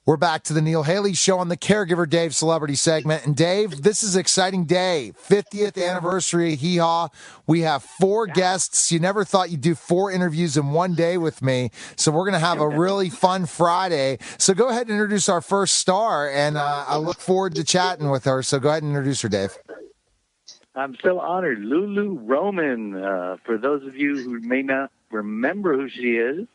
We're back to the Neil Haley Show on the Caregiver Dave Celebrity segment. And Dave, this is an exciting day. 50th anniversary of Hee Haw. We have 4 guests. You never thought you'd do 4 interviews in one day with me. So we're going to have a really fun Friday. So go ahead and introduce our first star. And I look forward to chatting with her. So go ahead and introduce her, Dave. I'm so honored. Lulu Roman. For those of you who may not remember who she is,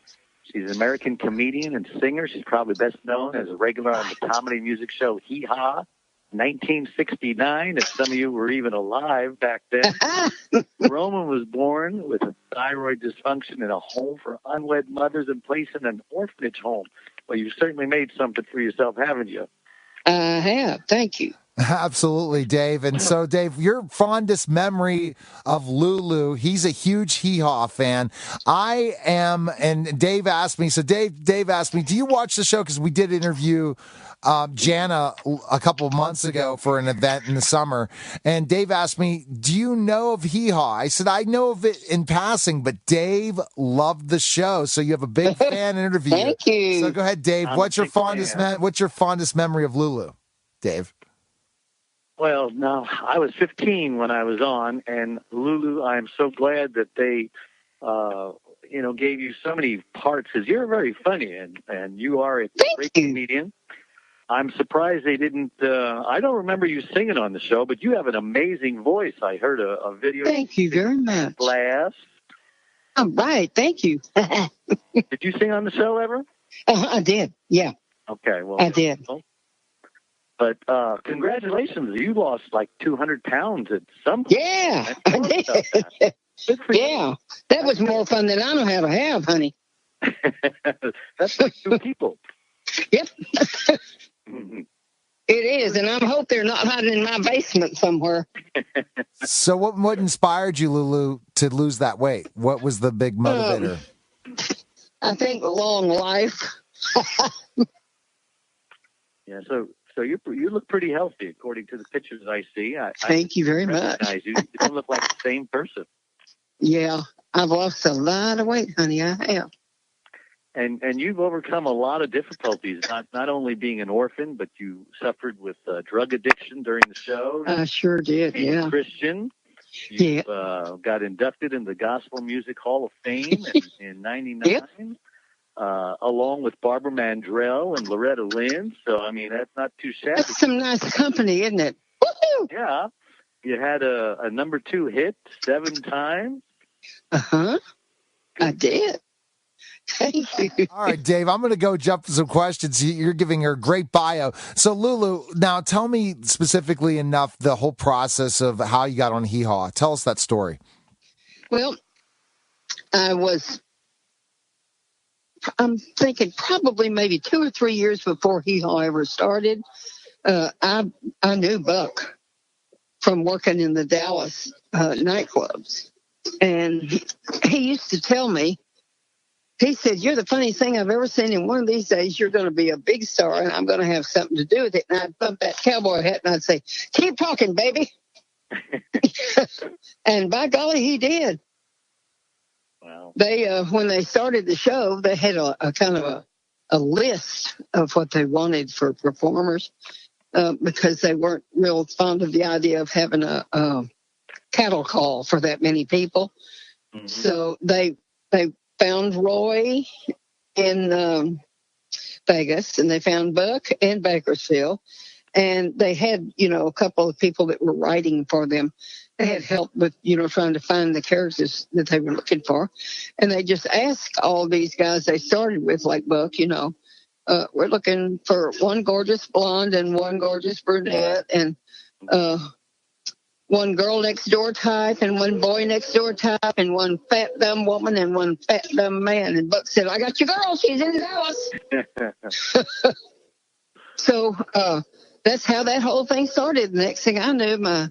she's an American comedian and singer. She's probably best known as a regular on the comedy music show Hee Haw, 1969, if some of you were even alive back then. Roman was born with a thyroid dysfunction in a home for unwed mothers and placed in an orphanage home. Well, you've certainly made something for yourself, haven't you? I have. Thank you. Absolutely, Dave. And so, Dave, your fondest memory of Lulu, he's a huge Hee Haw fan. I am, and Dave asked me, so Dave asked me, do you watch the show? Because we did interview Jana a couple of months ago for an event in the summer. And Dave asked me, do you know of Hee Haw? I said, I know of it in passing, but Dave loved the show. So you have a big fan interview. Thank you. So go ahead, Dave. What's your fondest memory of Lulu, Dave? Well, no, I was 15 when I was on, and Lulu, I'm so glad that they, gave you so many parts, because you're very funny, and you are a great comedian. I'm surprised they didn't, I don't remember you singing on the show, but you have an amazing voice. I heard a video. Thank you very much. Last. All right, thank you. Did you sing on the show ever? I did, yeah. Okay, well. I did. But congratulations, you lost like 200 pounds at some point. Yeah, I did. Yeah, that was more fun than I know how to have, honey. That's like 2 people. Yep. It is, and I hope they're not hiding in my basement somewhere. So what inspired you, Lulu, to lose that weight? What was the big motivator? I think long life. Yeah, so you look pretty healthy according to the pictures I see. Thank you very much. You don't look like the same person. Yeah, I've lost a lot of weight, honey. I have. And you've overcome a lot of difficulties, not only being an orphan, but you suffered with drug addiction during the show. I sure did, yeah. Christian. You got inducted in the Gospel Music Hall of Fame in 99. Yep. Along with Barbara Mandrell and Loretta Lynn. So, I mean, that's not too shabby. That's some nice company, isn't it? Woo-hoo! Yeah. You had a number 2 hit 7 times. Uh-huh. I did. Thank you. All right, Dave, I'm going to go jump to some questions. You're giving her a great bio. So, Lulu, now tell me specifically enough the whole process of how you got on Hee Haw. Tell us that story. Well, I'm thinking probably maybe 2 or 3 years before Hee Haw ever started. I knew Buck from working in the Dallas nightclubs. And he used to tell me, he said, you're the funniest thing I've ever seen. And one of these days, you're going to be a big star, and I'm going to have something to do with it. And I'd bump that cowboy hat, and I'd say, keep talking, baby. And by golly, he did. Wow. They, when they started the show, they had a kind of a list of what they wanted for performers because they weren't real fond of the idea of having a cattle call for that many people. Mm-hmm. So they found Roy in Vegas, and they found Buck in Bakersfield, and they had, a couple of people that were writing for them. They had help with, trying to find the characters that they were looking for. And they just asked all these guys they started with, like Buck, we're looking for one gorgeous blonde and one gorgeous brunette and one girl next door type and one boy next door type and one fat dumb woman and one fat dumb man. And Buck said, I got your girl. She's in Dallas. So that's how that whole thing started. The next thing I knew, my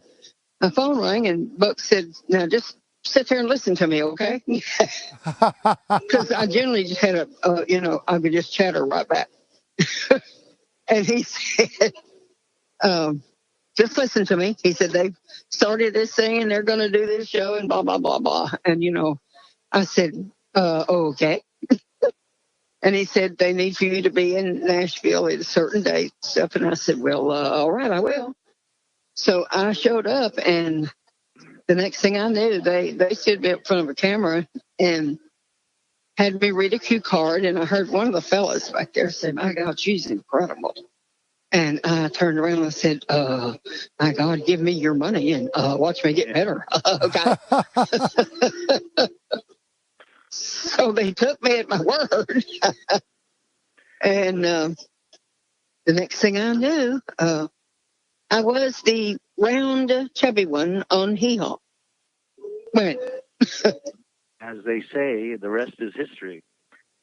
phone rang and Buck said, now just sit there and listen to me, okay? Because I generally just had I could just chatter right back. And he said, just listen to me. He said, they've started this thing and they're going to do this show and blah, blah, blah, blah. And, I said, okay. And he said, they need for you to be in Nashville at a certain date, stuff. And I said, well, all right, I will. So I showed up, and the next thing I knew, they stood me up in front of a camera and had me read a cue card. And I heard one of the fellas back there say, my God, she's incredible. And I turned around and I said, my God, give me your money and watch me get better. Okay. So they took me at my word. And the next thing I knew, I was the round chubby one on Hee Haw. Wait. As they say, the rest is history.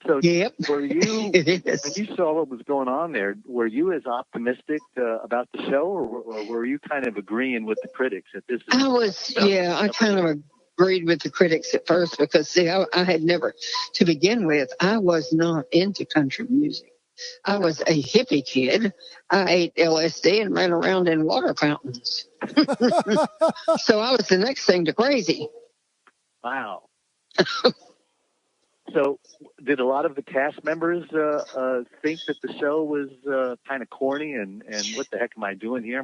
So Yep. were you, It is. when you saw what was going on there, were you as optimistic about the show, or were you kind of agreeing with the critics that this is... I kind of agreed with the critics at first because, see, I had never, to begin with, I was not into country music. I was a hippie kid. I ate LSD and ran around in water fountains. So I was the next thing to crazy. Wow. So did a lot of the cast members think that the show was kind of corny and what the heck am I doing here?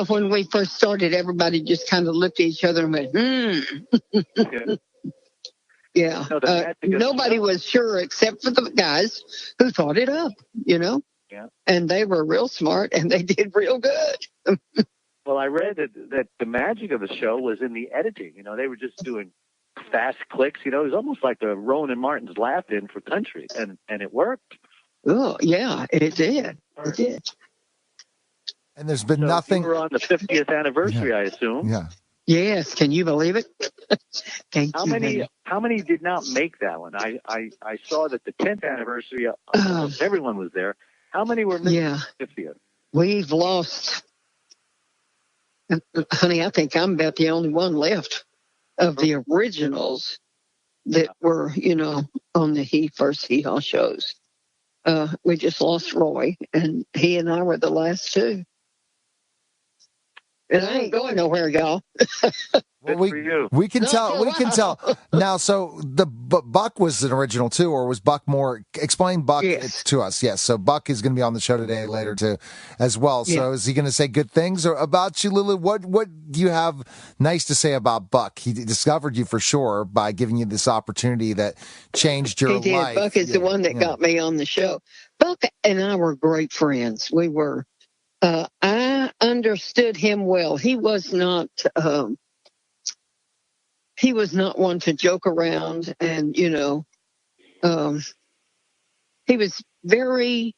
When we first started, everybody just kind of looked at each other and went, Yeah. Yeah. Nobody was sure except for the guys who thought it up, you know? Yeah. And they were real smart and they did real good. Well, I read that the magic of the show was in the editing. You know, they were just doing fast clicks. You know, it was almost like the Rowan and Martin's laugh-in for country, and it worked. Oh, yeah, it did. It did. And there's been So nothing. You were on the 50th anniversary, yeah. I assume. Yeah. Yes. Can you believe it? How many did not make that one? I saw that the 10th anniversary, everyone was there. How many were missing the 50th? We've lost, honey, I think I'm about the only one left of the originals that were, you know, on the first Hee Haw shows. We just lost Roy, and he and I were the last two. And I ain't going nowhere, y'all. Well, we can tell now. So Buck was an original too, or was Buck more? Explain Buck to us. Yes. So Buck is going to be on the show today later too, as well. So is he going to say good things or about you, Lulu? What do you have nice to say about Buck? He discovered you for sure by giving you this opportunity that changed your life. He did. Buck is the one that got me on the show. Buck and I were great friends. We were. I understood him well. He was not one to joke around, and you know, he was very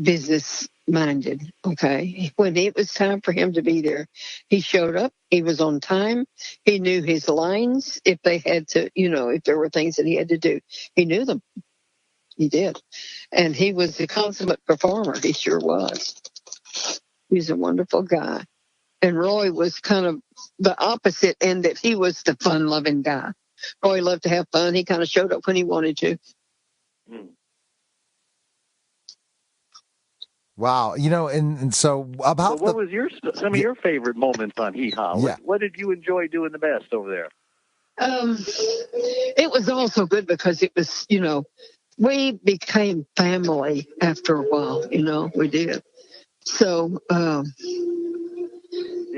business minded. Okay, when it was time for him to be there, he showed up. He was on time. He knew his lines. If they had to, you know, if there were things that he had to do, he knew them. He did. And he was a consummate performer. He sure was. He's a wonderful guy. And Roy was kind of the opposite in that he was the fun-loving guy. Roy loved to have fun. He kind of showed up when he wanted to. Wow. You know, and so about what was some of your favorite moments on Hee Haw? Yeah. What did you enjoy doing the best over there? It was also good because it was, you know, we became family after a while, you know, we did. So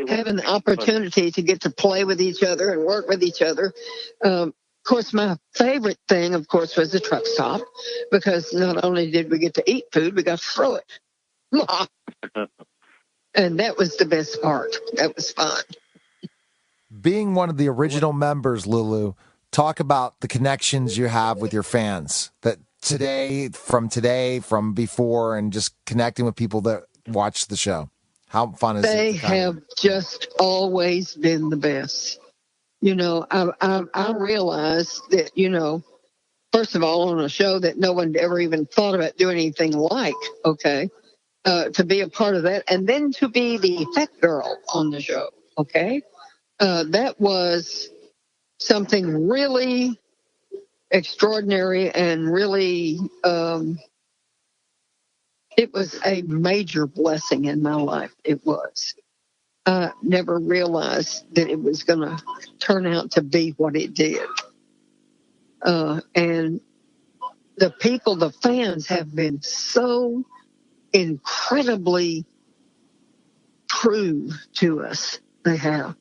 having the opportunity to get to play with each other and work with each other. Of course, my favorite thing, of course, was the truck stop because not only did we get to eat food, we got to throw it. And that was the best part. That was fun. Being one of the original members, Lulu, talk about the connections you have with your fans that from before, and just connecting with people that watch the show. How fun is it? They have just always been the best. You know, I realized that, you know, first of all, on a show that no one ever even thought about doing anything like, okay, to be a part of that, and then to be the effect girl on the show, okay, that was something really extraordinary and really, it was a major blessing in my life. It was. I never realized that it was going to turn out to be what it did. And the people, the fans have been so incredibly true to us. They have.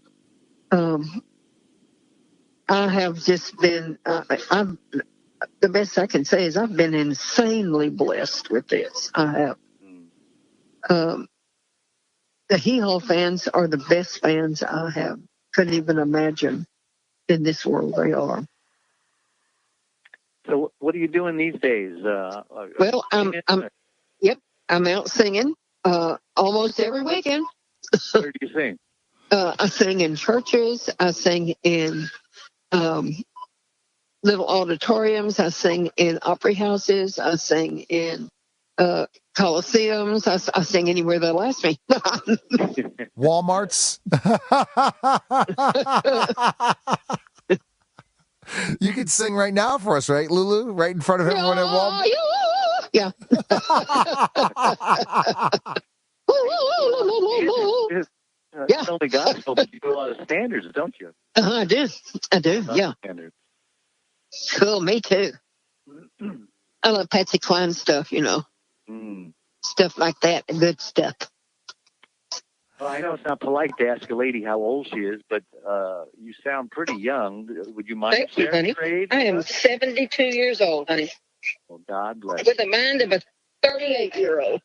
I have just been, the best I can say is I've been insanely blessed with this. I have. The Hee Haw fans are the best fans I have could even imagine in this world. They are. So what are you doing these days? Well, I'm out singing almost every weekend. Where do you sing? I sing in churches. I sing in little auditoriums. I sing in opera houses. I sing in coliseums. I sing anywhere they'll ask me. Walmarts. You could sing right now for us, right, Lulu? Right in front of everyone at Walmart. Yeah. It's only gospel, but you do a lot of standards, don't you? I do. Yeah. Standards. Cool. Me too. I love Patsy Cline stuff, stuff like that, good stuff. Well, I know it's not polite to ask a lady how old she is, but you sound pretty young. Would you mind Thank you, sharing honey. your age? I am 72 years old, honey. Well, God bless. With the mind of a 38-year-old.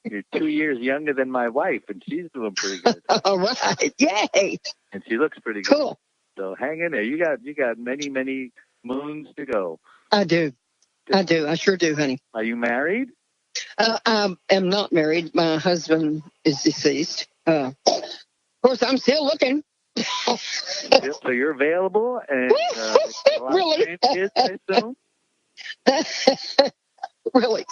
You're 2 years younger than my wife, and she's doing pretty good. All right. Yay. And she looks pretty good. Cool. So hang in there. You got many, many moons to go. I do. I sure do, honey. Are you married? I am not married. My husband is deceased. Of course, I'm still looking. So you're available, and really? Kids, I assume? Really?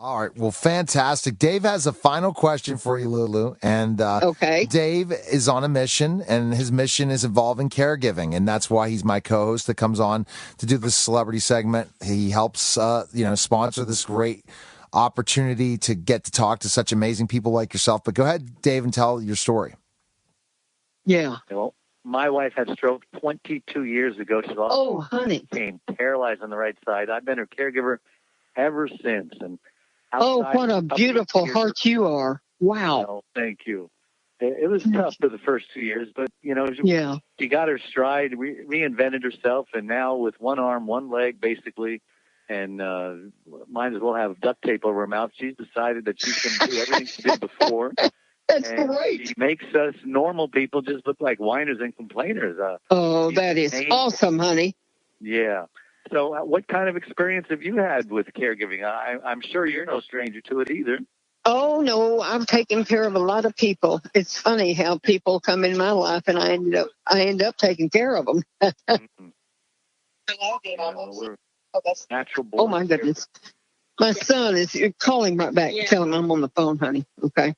All right. Well, fantastic. Dave has a final question for you, Lulu. And okay. Dave is on a mission, and his mission is involving caregiving. And that's why he's my co-host that comes on to do this celebrity segment. He helps, sponsor this great opportunity to get to talk to such amazing people like yourself. But go ahead, Dave, and tell your story. Yeah. Well, my wife had stroke 22 years ago. She lost honey. Became paralyzed on the right side. I've been her caregiver ever since. And what a beautiful heart you are. Wow. Oh, thank you. It was tough for the first 2 years, but, she got her stride, reinvented herself, and now with one arm, one leg, basically, and might as well have duct tape over her mouth, she's decided that she can do everything she did before. That's great. She makes us normal people just look like whiners and complainers. That is awesome, honey. Yeah. So what kind of experience have you had with caregiving? I'm sure you're no stranger to it either. Oh, no, I've taken care of a lot of people. It's funny how people come in my life, and I end up taking care of them. We're natural born. Oh, my goodness. My son is calling right back. Yeah. Tell him I'm on the phone, honey. Okay.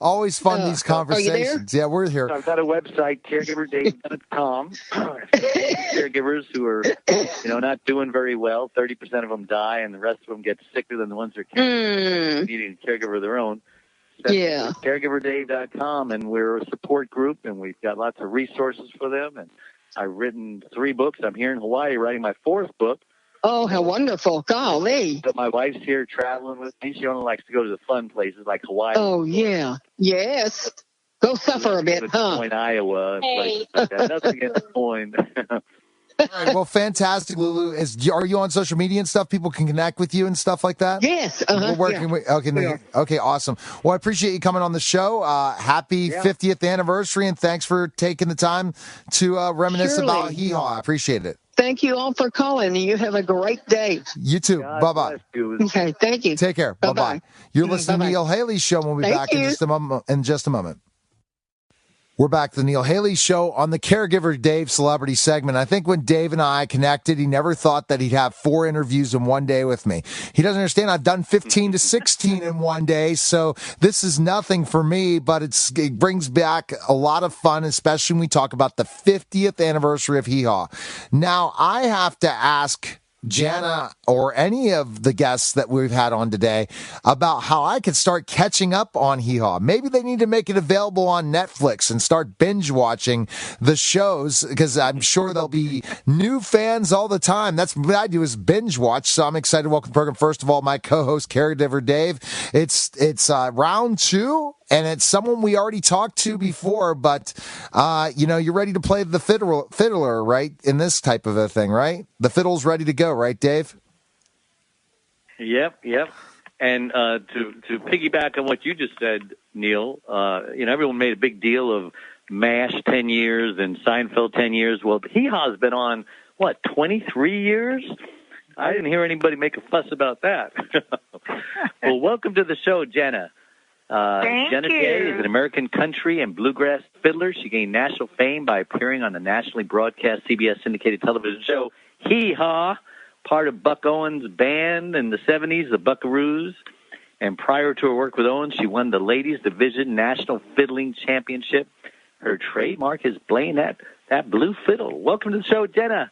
Always fun, these conversations. Yeah, we're here. I've got a website, caregiverdave.com. Caregivers who are, not doing very well. 30% of them die, and the rest of them get sicker than the ones that are needing a caregiver of their own. Yeah. Caregiverdave.com, and we're a support group, and we've got lots of resources for them. And I've written 3 books. I'm here in Hawaii writing my 4th book. Oh, how wonderful. Golly. So my wife's here traveling with me. She only likes to go to the fun places like Hawaii. Oh, yeah. Yes. Go suffer a bit, huh? Des Moines, Iowa. Hey. Like that. Nothing against Des Moines. All right, well, fantastic, Lulu. Are you on social media and stuff? People can connect with you and stuff like that? Yes. We're working with. Okay, awesome. Well, I appreciate you coming on the show. Happy 50th anniversary, and thanks for taking the time to reminisce about Hee Haw. I appreciate it. Thank you all for calling. You have a great day. You too. Bye-bye. Okay, thank you. Take care. Bye-bye. You're listening to the Neil Haley Show. We'll be back in just a moment. We're back to the Neil Haley Show on the Caregiver Dave Celebrity segment. I think when Dave and I connected, he never thought that he'd have 4 interviews in one day with me. He doesn't understand I've done 15 to 16 in one day, so this is nothing for me, but it brings back a lot of fun, especially when we talk about the 50th anniversary of Hee Haw. Now, I have to ask Jana or any of the guests that we've had on today about how I could start catching up on Hee Haw. Maybe they need to make it available on Netflix and start binge watching the shows, because I'm sure there'll be new fans all the time. That's what I do, is binge watch. So I'm excited to welcome to the program, first of all, my co-host, caregiver Dave. It's round two. And it's someone we already talked to before, but, you're ready to play the fiddler, right? In this type of a thing, right? The fiddle's ready to go, right, Dave? Yep. And to piggyback on what you just said, Neil, everyone made a big deal of MASH 10 years and Seinfeld 10 years. Well, Hee Haw's been on, 23 years? I didn't hear anybody make a fuss about that. Well, welcome to the show, Jenna. Thank Jenna you. Day is an American country and bluegrass fiddler. She gained national fame by appearing on the nationally broadcast CBS syndicated television show Hee Haw, part of Buck Owens' band in the 70s, the Buckaroos. And prior to her work with Owens, she won the Ladies Division National Fiddling Championship. Her trademark is playing that blue fiddle. Welcome to the show, Jenna.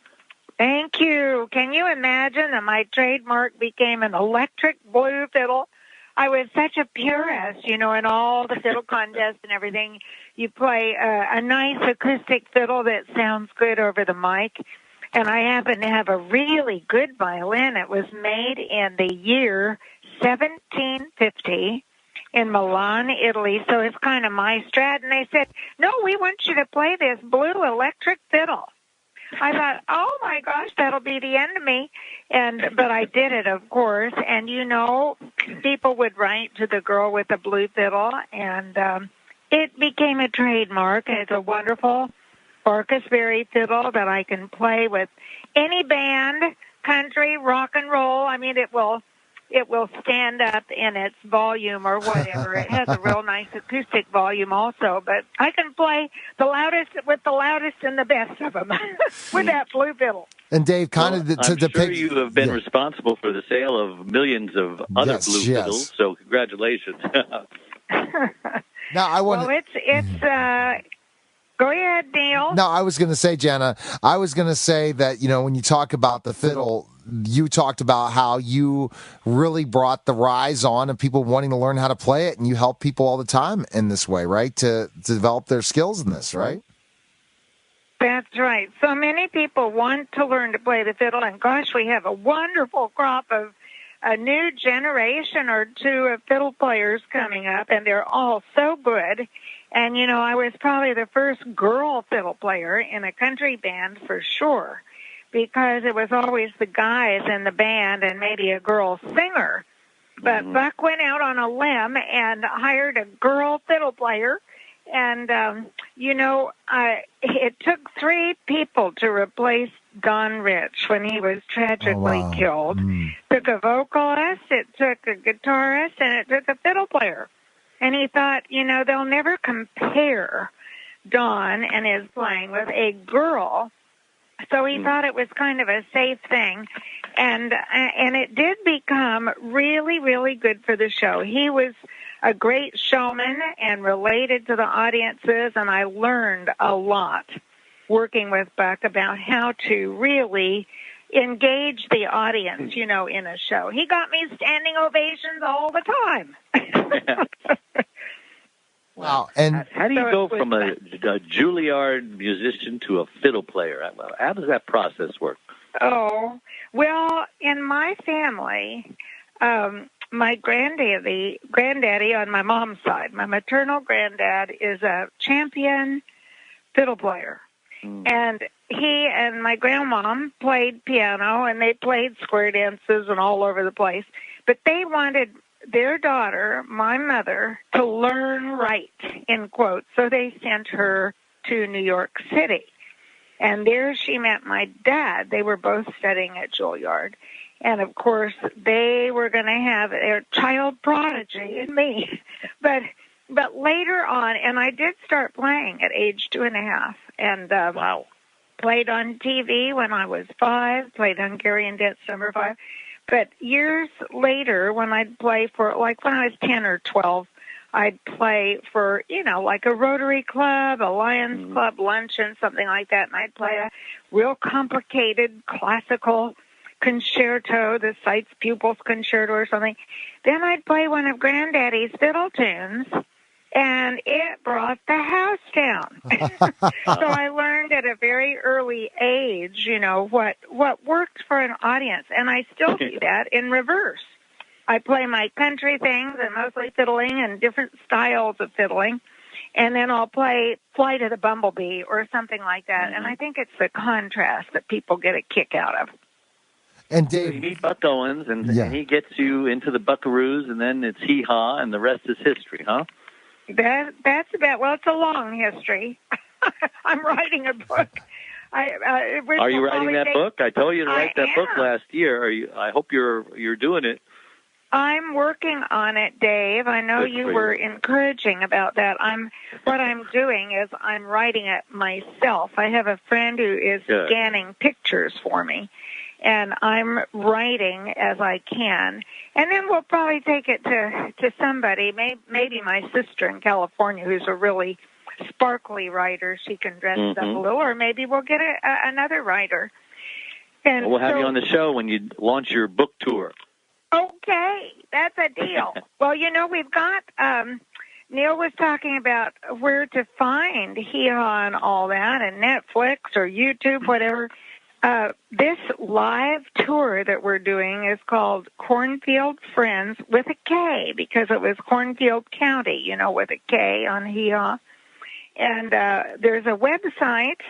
Thank you. Can you imagine that my trademark became an electric blue fiddle? I was such a purist, in all the fiddle contests and everything. You play a nice acoustic fiddle that sounds good over the mic. And I happen to have a really good violin. It was made in the year 1750 in Milan, Italy. So it's kind of my strat. And they said, no, we want you to play this blue electric fiddle. I thought, oh my gosh, that'll be the end of me. But I did it, of course. And people would write to the girl with the blue fiddle, and it became a trademark. It's a wonderful Barkasberry fiddle that I can play with any band, country, rock and roll. I mean, it will stand up in its volume or whatever. It has a real nice acoustic volume also, but I can play the loudest with the loudest and the best of them with that blue fiddle. And Dave, I'm sure you have been responsible for the sale of millions of other blue fiddles, so congratulations. Now, it's go ahead, Neil. No, I was going to say, Jenna, that, when you talk about the fiddle, you talked about how you really brought the rise on of people wanting to learn how to play it, and you help people all the time in this way, right? To develop their skills in this, right? That's right. So many people want to learn to play the fiddle, and gosh, we have a wonderful crop of a new generation or two of fiddle players coming up, and they're all so good. And, I was probably the first girl fiddle player in a country band for sure, because it was always the guys in the band and maybe a girl singer. But Buck went out on a limb and hired a girl fiddle player. And, it took 3 people to replace Don Rich when he was tragically killed. Took a vocalist, it took a guitarist, and it took a fiddle player. And he thought, they'll never compare Don and his playing with a girl. So he thought it was kind of a safe thing. And it did become really, really good for the show. He was a great showman and related to the audiences, and I learned a lot working with Buck about how to really engage the audience, in a show. He got me standing ovations all the time. Wow. And how do you go from a Juilliard musician to a fiddle player? How does that process work? Oh, well, in my family, my granddaddy on my mom's side, my maternal granddad is a champion fiddle player. And he and my grandmom played piano, and they played square dances and all over the place. But they wanted their daughter, my mother, to learn right, in quotes. So they sent her to New York City. And there she met my dad. They were both studying at Juilliard. And, of course, they were going to have their child prodigy in me. But later on, and I did start playing at age 2.5. And wow. Played on TV when I was 5, played Hungarian Dance number 5. But years later, when I'd play for, like when I was 10 or 12, I'd play for, like a Rotary Club, a Lions Club luncheon, something like that. And I'd play a real complicated classical concerto, the Sights Pupils Concerto or something. Then I'd play one of Granddaddy's fiddle tunes, and it brought the house down. So I learned at a very early age, what worked for an audience, and I still do that in reverse. I play my country things and mostly fiddling and different styles of fiddling, and then I'll play Flight of the Bumblebee or something like that. Mm-hmm. And I think it's the contrast that people get a kick out of. And Dave, you meet Buck Owens, and he gets you into the Buckaroos, and then it's hee-haw, and the rest is history, huh? That's it's a long history. I'm writing a book. Are you writing that book? I told you to write that book last year. I hope you're doing it. I'm working on it, Dave. I know you were encouraging about that. What I'm doing is I'm writing it myself. I have a friend who is scanning pictures for me, and I'm writing as I can. And then we'll probably take it to somebody, maybe my sister in California, who's a really sparkly writer. She can dress it up a little, or maybe we'll get another writer. And we'll have you on the show when you launch your book tour. Okay, that's a deal. Well, we've got, Neil was talking about where to find Hee-Haw and all that, and Netflix or YouTube, whatever. This live tour that we're doing is called Cornfield Friends with a K, because it was Cornfield County, with a K on Hee-Haw. And there's a website,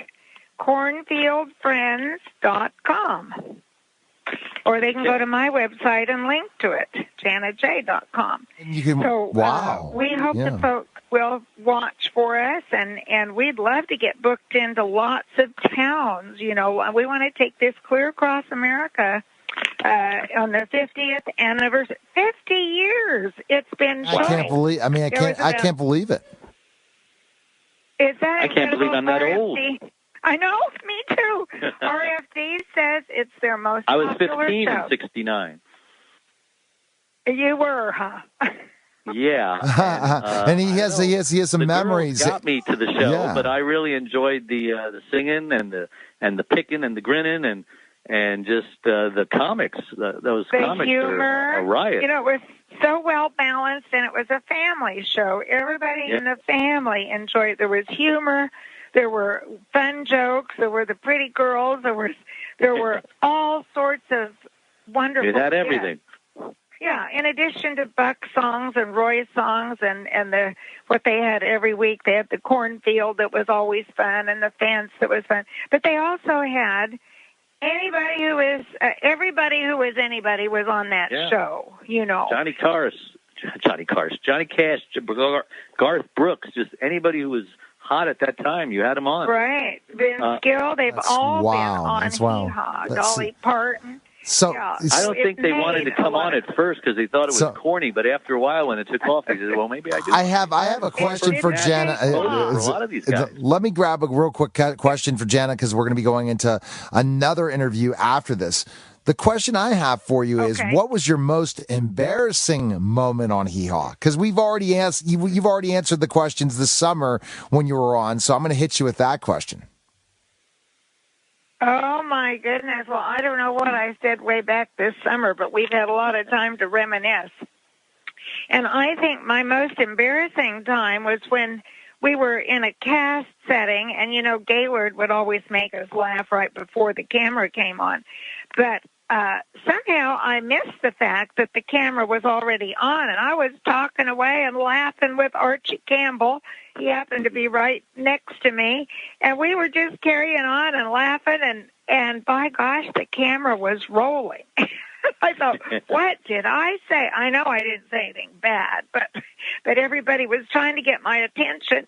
cornfieldfriends.com. Or they can go to my website and link to it, janetj.com. We hope the folks will watch for us, and we'd love to get booked into lots of towns. We want to take this clear across America on the 50th anniversary. 50 years it's been showing. I can't believe it. Is that I can't believe I'm that old. I know, me too. RFD says it's their most popular show. I was 15 in 69. You were, huh? Yeah. And he has some memories. The girls got me to the show, but I really enjoyed the singing and the picking and the grinning and just the comics. Those comics humor, are a riot. It was so well balanced, and it was a family show. Everybody in the family enjoyed it. There was humor. There were fun jokes. There were the pretty girls. There were all sorts of wonderful. It had everything. Yeah, in addition to Buck songs and Roy songs and what they had every week, they had the cornfield that was always fun and the fence that was fun. But they also had everybody who was anybody was on that show. Johnny Cash, Garth Brooks, just anybody who was hot at that time, you had them on. Right. Vince Gill, they've all been on Hee-Haw. Dolly Parton. So I don't think they wanted to come on at first because they thought it was corny, but after a while when it took off, they said, well, maybe I do. I have a question for Jana. A lot of these guys. Let me grab a real quick question for Jana, because we're going to be going into another interview after this. The question I have for you is, what was your most embarrassing moment on Hee-Haw? Because you've already answered the questions this summer when you were on, so I'm going to hit you with that question. Oh, my goodness. Well, I don't know what I said way back this summer, but we've had a lot of time to reminisce. And I think my most embarrassing time was when we were in a cast setting, and, Gaylord would always make us laugh right before the camera came on. But somehow I missed the fact that the camera was already on, and I was talking away and laughing with Archie Campbell. He happened to be right next to me, and we were just carrying on and laughing, and by gosh, the camera was rolling. I thought, what did I say? I know I didn't say anything bad, but everybody was trying to get my attention,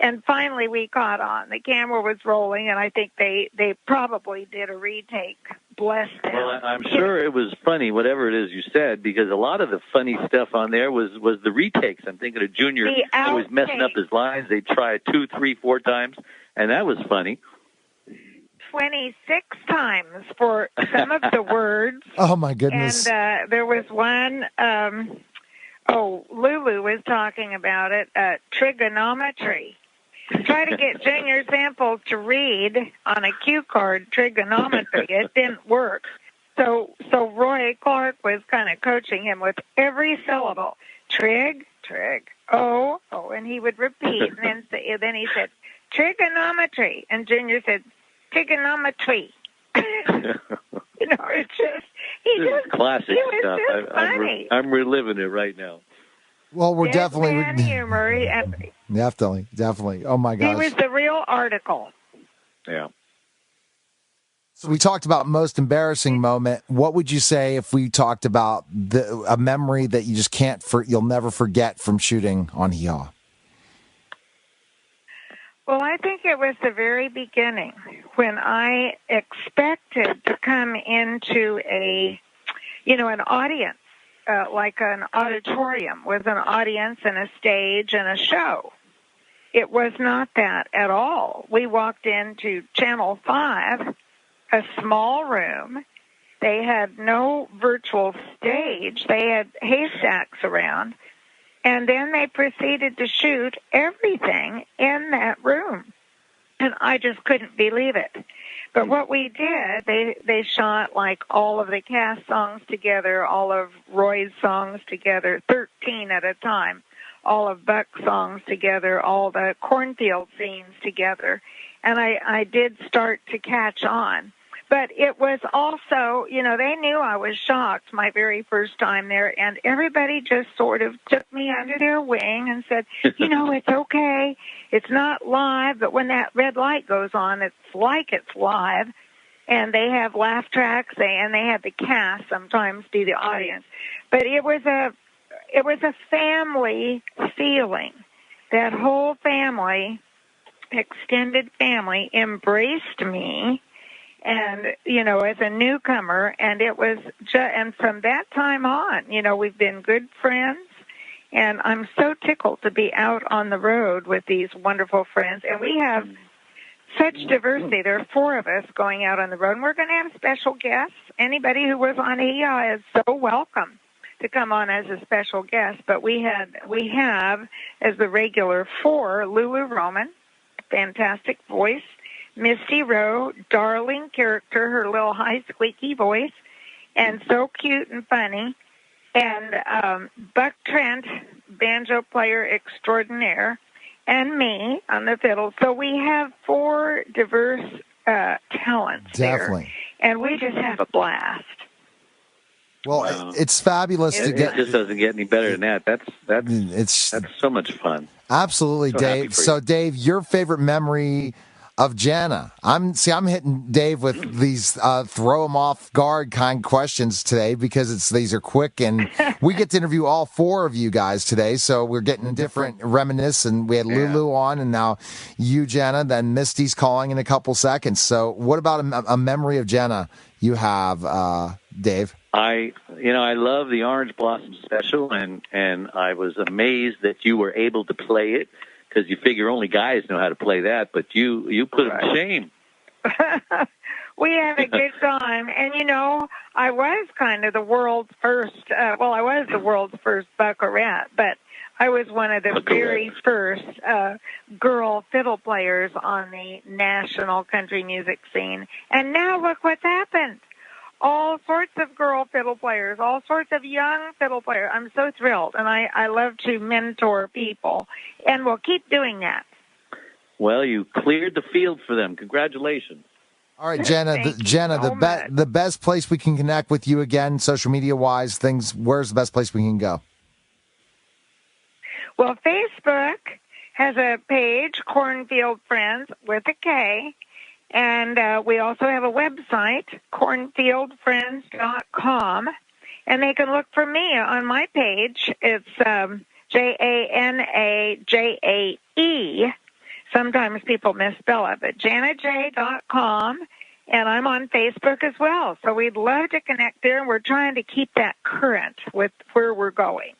and finally we caught on. The camera was rolling, and I think they probably did a retake. Bless them. Well, I'm sure it was funny, whatever it is you said, because a lot of the funny stuff on there was the retakes. I'm thinking of Junior always messing up his lines. They'd try it 2, 3, 4 times, and that was funny. 26 times for some of the words. Oh, my goodness. And there was one, Lulu was talking about it, trigonometry. Try to get Junior Sample to read on a cue card trigonometry. It didn't work. So Roy Clark was kind of coaching him with every syllable. Trig, oh, and he would repeat, and then he said, trigonometry, and Junior said, trigonometry. It's just, classic stuff. Just funny. I'm reliving it right now. Well, we're definitely humor. Definitely. Oh my gosh, he was the real article. Yeah. So we talked about most embarrassing moment. What would you say if we talked about a memory that you just you'll never forget from shooting on Hee Haw? Well, I think it was the very beginning when I expected to come into an audience, like an auditorium with an audience and a stage and a show. It was not that at all. We walked into Channel 5, a small room. They had no virtual stage. They had haystacks around. And then they proceeded to shoot everything in that room. And I just couldn't believe it. But what we did, they shot like all of the cast songs together, all of Roy's songs together, 13 at a time, all of Buck's songs together, all the cornfield scenes together. And I did start to catch on. But it was also, they knew I was shocked my very first time there, and everybody just sort of took me under their wing and said, it's okay. It's not live, but when that red light goes on, it's like it's live. And they have laugh tracks, and they have the cast sometimes be the audience. But it was a family feeling. That whole family, extended family, embraced me. And, as a newcomer, and it was and from that time on, we've been good friends, and I'm so tickled to be out on the road with these wonderful friends. And we have such diversity. There are 4 of us going out on the road, and we're going to have special guests. Anybody who was on Hee Haw is so welcome to come on as a special guest. But we have as the regular 4, Lulu Roman, fantastic voice, Misty Rowe, darling character, her little high squeaky voice, and so cute and funny. And Buck Trent, banjo player extraordinaire, and me on the fiddle. So we have 4 diverse talents Definitely. there, and we just have a blast. Well, wow. It's fabulous to get. It just doesn't get any better than that. That's so much fun. Absolutely, so Dave. So, Dave, your favorite memory of Jana? I'm hitting Dave with these throw him off guard kind questions today because these are quick, and we get to interview all 4 of you guys today. So we're getting a different reminisce, and we had Lulu on, and now you, Jana. Then Misty's calling in a couple seconds. So what about a memory of Jana you have, Dave? I love the Orange Blossom Special, and I was amazed that you were able to play it. Because you figure only guys know how to play that, but you put them to shame. We had a good time. And, I was kind of the world's first, I was the world's first Buckarette, but I was one of the very first girl fiddle players on the national country music scene. And now look what's happened. All sorts of girl fiddle players, all sorts of young fiddle players. I'm so thrilled, and I love to mentor people, and we'll keep doing that. Well, you cleared the field for them. Congratulations. All right, Jana, the best place we can connect with you again, social media-wise, where's the best place we can go? Well, Facebook has a page, Cornfield Friends, with a K. And we also have a website, cornfieldfriends.com, and they can look for me on my page. It's JANAJAE. Sometimes people misspell it, but janaj.com, and I'm on Facebook as well. So we'd love to connect there, and we're trying to keep that current with where we're going.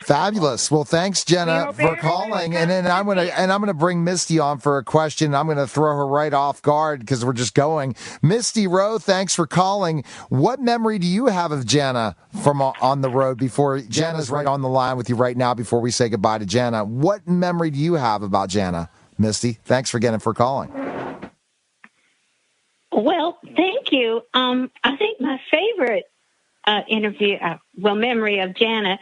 Fabulous. Well, thanks, Jana, for calling. And then I'm gonna bring Misty on for a question. I'm gonna throw her right off guard because we're just going. Misty Rowe, thanks for calling. What memory do you have of Jana from on the road? Jana's right on the line with you right now. Before we say goodbye to Jana, what memory do you have about Jana, Misty? Thanks for calling. Well, thank you. I think my favorite memory of Jana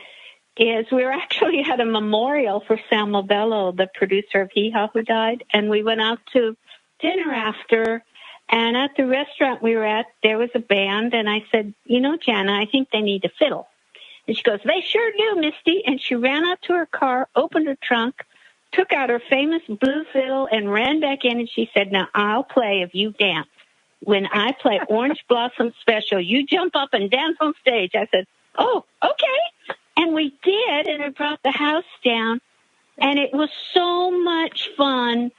is we were actually at a memorial for Sal Movello, the producer of Hee Haw, who died, and we went out to dinner after. And at the restaurant we were at, there was a band, and I said, Jana, I think they need a fiddle. And she goes, they sure do, Misty. And she ran out to her car, opened her trunk, took out her famous blue fiddle, and ran back in, and she said, now I'll play if you dance. When I play Orange Blossom Special, you jump up and dance on stage. I said, oh, okay. And we did, and it brought the house down, and it was so much fun.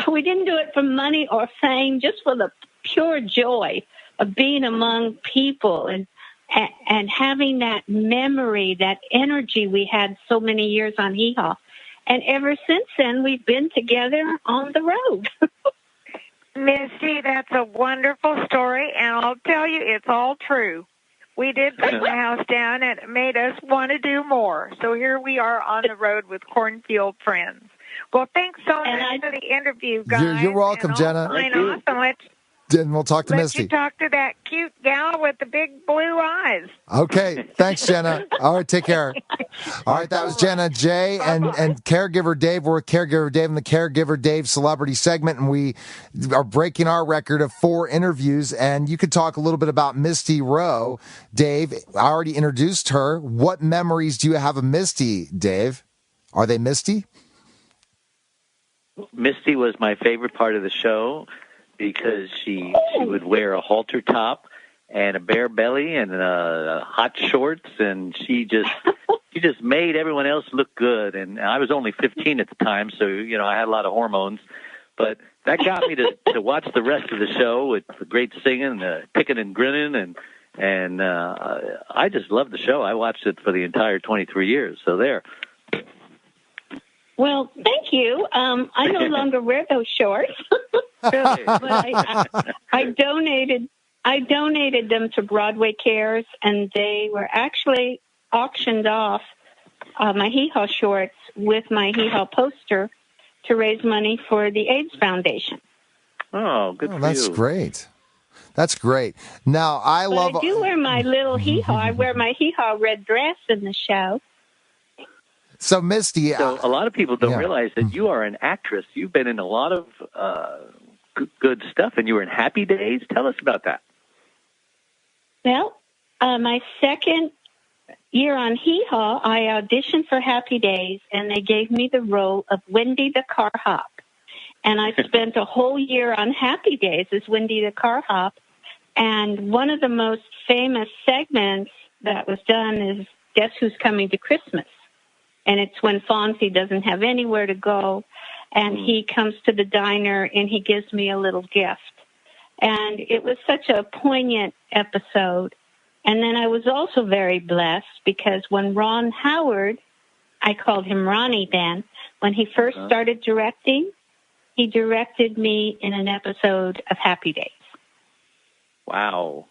We didn't do it for money or fame, just for the pure joy of being among people and having that memory, that energy we had so many years on Hee Haw. And ever since then, we've been together on the road. Misty, that's a wonderful story, and I'll tell you, it's all true. We did bring the house down, and it made us want to do more. So here we are on the road with Cornfield Friends. Well, thanks so much for the interview, guys. You're welcome, Jenna. Sign off and Then we'll talk to Misty. You talk to that cute gal with the big blue eyes. Okay. Thanks, Jenna. All right. Take care. All right. That was Jenna J. and Caregiver Dave. We're with Caregiver Dave in the Caregiver Dave celebrity segment, and we are breaking our record of 4 interviews. And you could talk a little bit about Misty Rowe. Dave, I already introduced her. What memories do you have of Misty, Dave? Are they Misty? Misty was my favorite part of the show, because she would wear a halter top and a bare belly and hot shorts, and she just made everyone else look good. And I was only 15 at the time, so I had a lot of hormones, but that got me to watch the rest of the show with the great singing, picking and grinning, and I just loved the show. I watched it for the entire 23 years. So there. Well, thank you. I no longer wear those shorts. But I donated them to Broadway Cares, and they were actually auctioned off, my Hee Haw shorts with my Hee Haw poster, to raise money for the AIDS Foundation. Oh, good for you. That's great. That's great. Now, I do wear my little Hee Haw. I wear my Hee Haw red dress in the show. So, Misty... So a lot of people don't realize that you are an actress. You've been in a lot of good stuff, and you were in Happy Days. Tell us about that. Well, my second year on Hee Haw, I auditioned for Happy Days, and they gave me the role of Wendy the Car Hop. And I spent a whole year on Happy Days as Wendy the Car Hop. And one of the most famous segments that was done is Guess Who's Coming to Christmas? And it's when Fonzie doesn't have anywhere to go, and he comes to the diner, and he gives me a little gift. And it was such a poignant episode. And then I was also very blessed because when Ron Howard, I called him Ronnie then, when he first started directing, he directed me in an episode of Happy Days. Wow.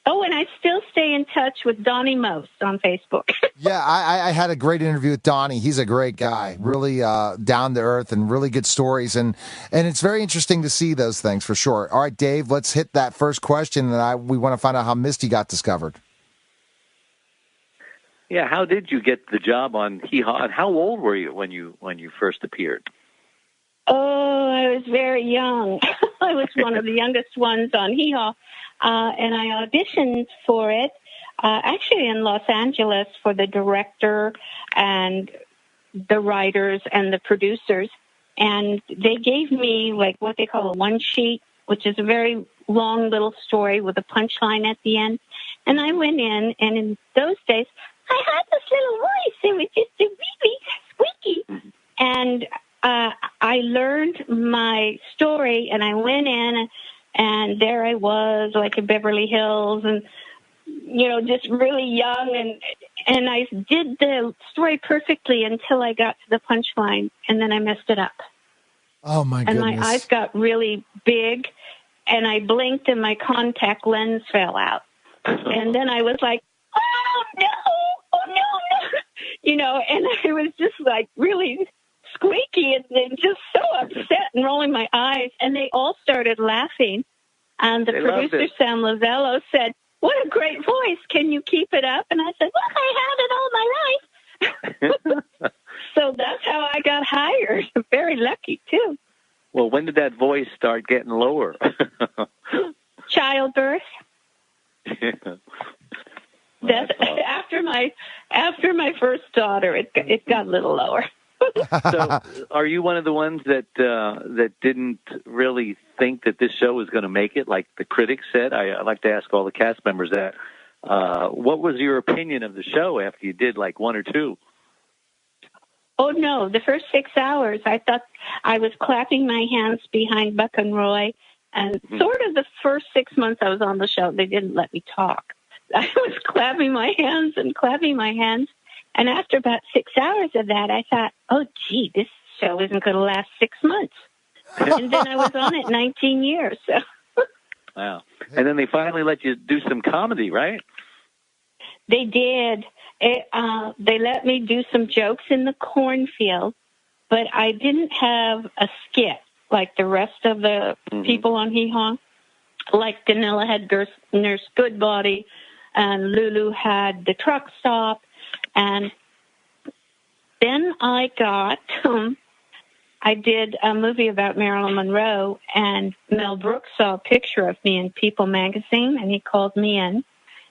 Oh, and I still stay in touch with Donnie Most on Facebook. Yeah, I had a great interview with Donnie. He's a great guy, really down to earth and really good stories. And it's very interesting to see those things for sure. All right, Dave, let's hit that first question. And we want to find out how Misty got discovered. Yeah, how did you get the job on Hee Haw? And how old were you when you first appeared? Oh, I was very young. I was one of the youngest ones on Hee Haw. And I auditioned for it, actually in Los Angeles, for the director and the writers and the producers. And they gave me like what they call a one sheet, which is a very long little story with a punchline at the end. And I went in, and in those days, I had this little voice. It was just a really squeaky. And I learned my story, and I went in, and there I was, like in Beverly Hills, and, just really young. And I did the story perfectly until I got to the punchline, and then I messed it up. Oh, my goodness. And my eyes got really big, and I blinked, and my contact lens fell out. And then I was like, oh, no, and I was just like really squeaky and just so upset and rolling my eyes. And they all started laughing. And the They loved producer, it. Sam Lavello, said, "What a great voice. Can you keep it up?" And I said, "Well, I had it all my life." So that's how I got hired. Very lucky, too. Well, when did that voice start getting lower? Childbirth. That's awesome. after my first daughter, it got a little lower. So, are you one of the ones that didn't really think that this show was going to make it, like the critics said? I like to ask all the cast members that. What was your opinion of the show after you did like one or two? Oh no, the first 6 hours, I thought I was clapping my hands behind Buck and Roy, and sort of the first 6 months I was on the show, they didn't let me talk. I was clapping my hands, and after about 6 hours of that, I thought, oh gee, this show isn't going to last 6 months. And then I was on it 19 years. So. Wow. And then they finally let you do some comedy, right? They did. They let me do some jokes in the cornfield, but I didn't have a skit like the rest of the people on Hee Haw. Like Danila had Nurse Goodbody, and Lulu had the truck stop. And then I did a movie about Marilyn Monroe, and Mel Brooks saw a picture of me in People magazine, and he called me in.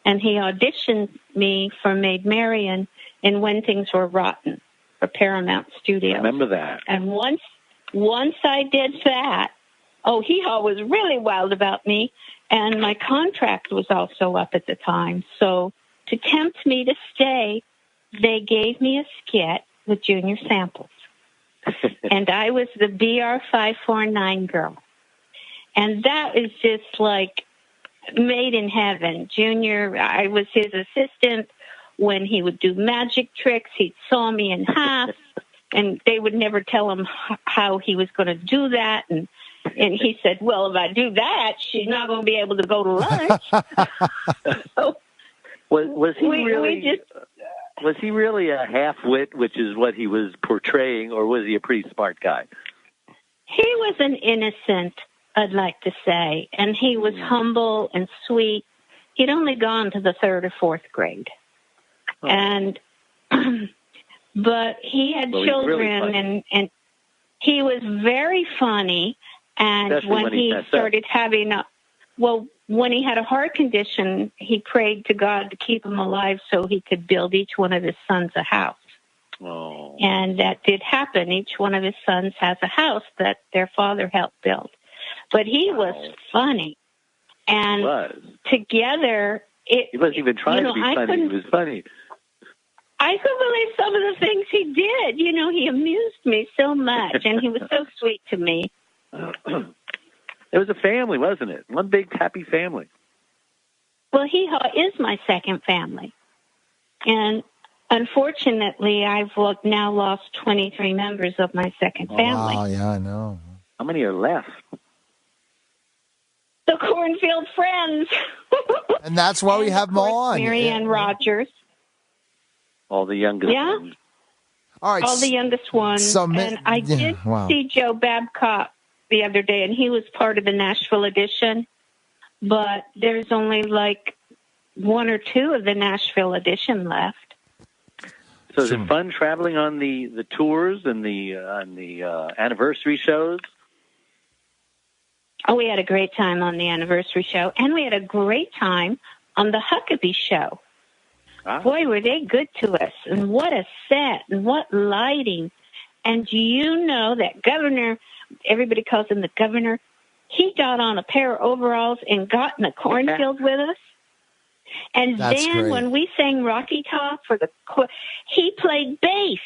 And he auditioned me for Maid Marian in When Things Were Rotten for Paramount Studios. Remember that. And once I did that, Hee Haw was really wild about me, and my contract was also up at the time. So to tempt me to stay, they gave me a skit with Junior Samples. And I was the BR549 girl. And that is just like made in heaven. Junior, I was his assistant. When he would do magic tricks, he'd saw me in half, and they would never tell him how he was going to do that. And he said, well, if I do that, she's not going to be able to go to lunch. So was he really a half-wit, which is what he was portraying, or was he a pretty smart guy? He was an innocent, I'd like to say, and he was humble and sweet. He'd only gone to the 3rd or 4th grade. Oh. And but he had children, really and he was very funny. And especially when he started having when he had a heart condition, he prayed to God to keep him alive so he could build each one of his sons a house. Oh. And that did happen. Each one of his sons has a house that their father helped build. But he was funny. And together, he wasn't even trying to be funny. He was funny. I couldn't believe some of the things he did. He amused me so much, and he was so sweet to me. It was a family, wasn't it? One big happy family. Well, Hee Haw is my second family. And unfortunately, I've now lost 23 members of my second family. Oh, yeah, I know. How many are left? The Cornfield Friends. And that's why we have them on. Marianne Rogers. All the youngest ones. All right. All the youngest ones. And I did see Joe Babcock the other day, and he was part of the Nashville edition. But there's only like 1 or 2 of the Nashville edition left. So is it fun traveling on the tours and the anniversary shows? Oh, we had a great time on the anniversary show, and we had a great time on the Huckabee show. Ah. Boy, were they good to us, and what a set, and what lighting. And do you know that Governor, everybody calls him the Governor, he got on a pair of overalls and got in the cornfield with us? And then great. When we sang Rocky Top he played bass.